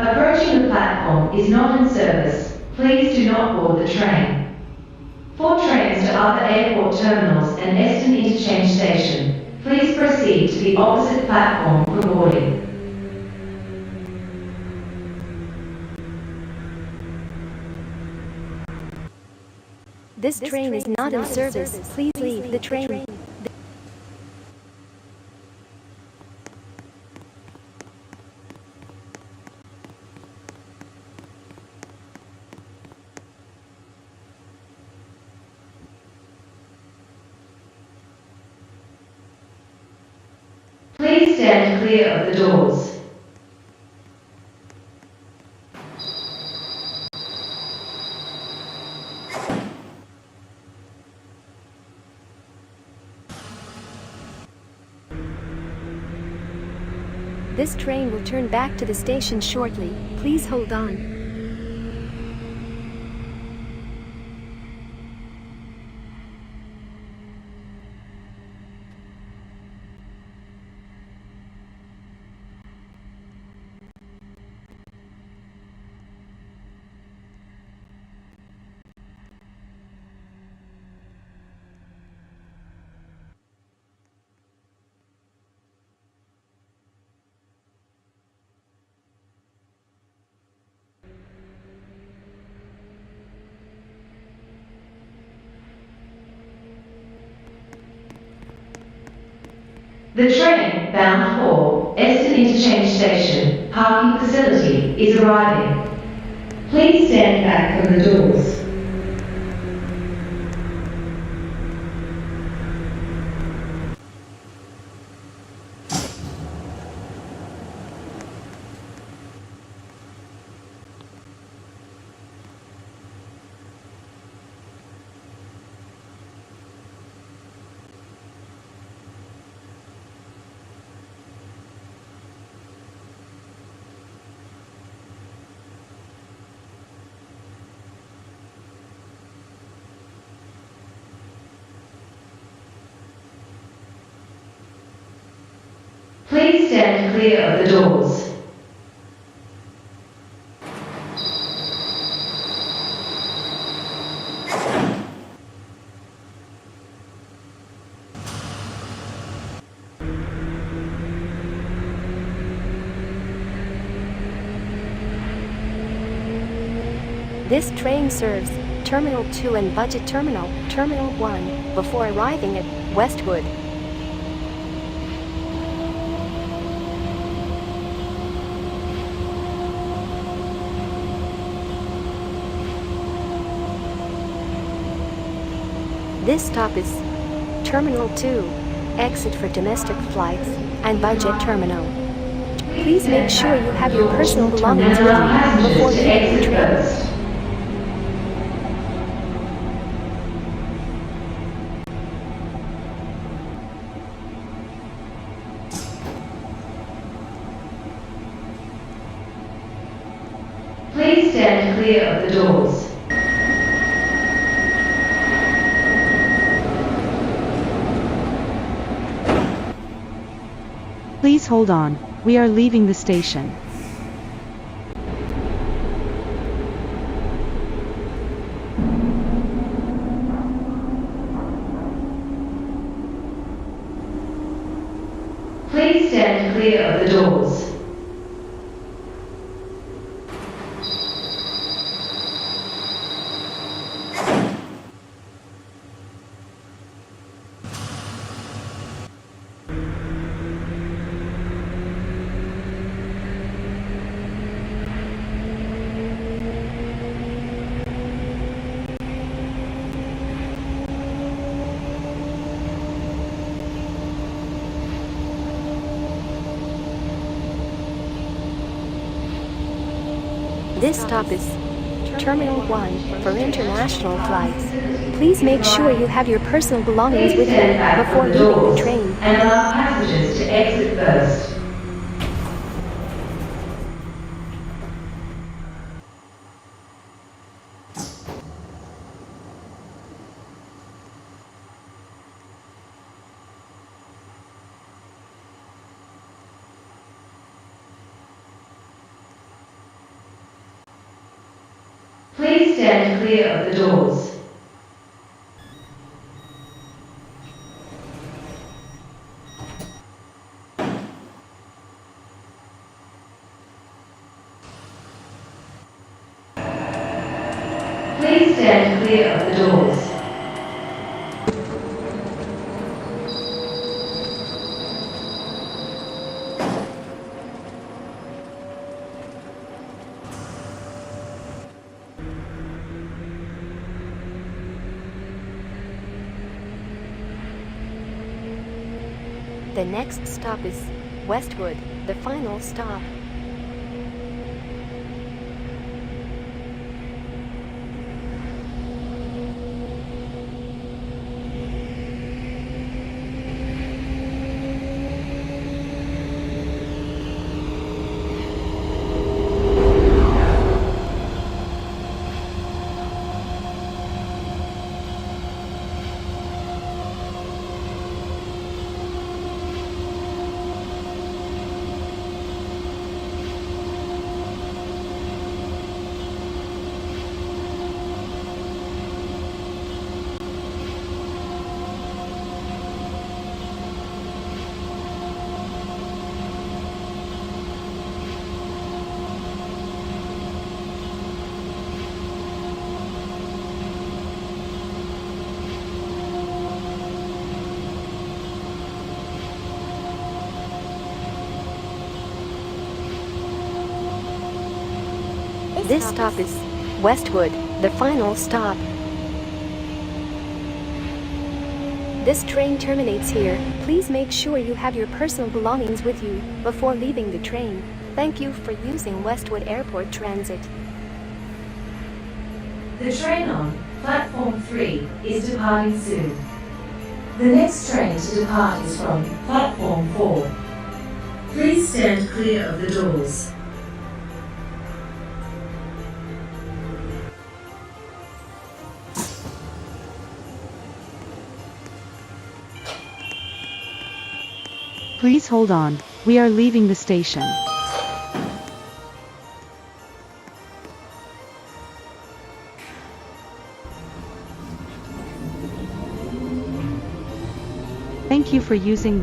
Approaching the platform is not in service. Please do not board the train. For trains to other airport terminals and Eston Interchange Station, please proceed to the opposite platform for boarding. This train is not in service. Please leave the train. Please stand clear of the doors. This train will turn back to the station shortly. Please hold on. The train bound for Eston Interchange Station parking facility is arriving. Please stand back from the doors. Please stand clear of the doors. This train serves Terminal 2 and Budget Terminal, Terminal 1, before arriving at Westwood. This stop is Terminal 2, exit for domestic flights, and Budget Terminal. Please make sure you have your personal belongings with you before leaving the train. Please stand clear of the doors. Please hold on, we are leaving the station. Please stand clear of the doors. This stop is Terminal 1 for international flights. Please make sure you have your personal belongings with you before leaving the train. And allow passengers to exit first. Please stand clear of the doors. Please stand clear of the doors. The next stop is Westwood, the final stop. This stop is Westwood, the final stop. This train terminates here. Please make sure you have your personal belongings with you before leaving the train. Thank you for using Westwood Airport Transit. The train on platform 3 is departing soon. The next train to depart is from platform 4. Please stand clear of the doors. Please hold on, we are leaving the station. Thank you for using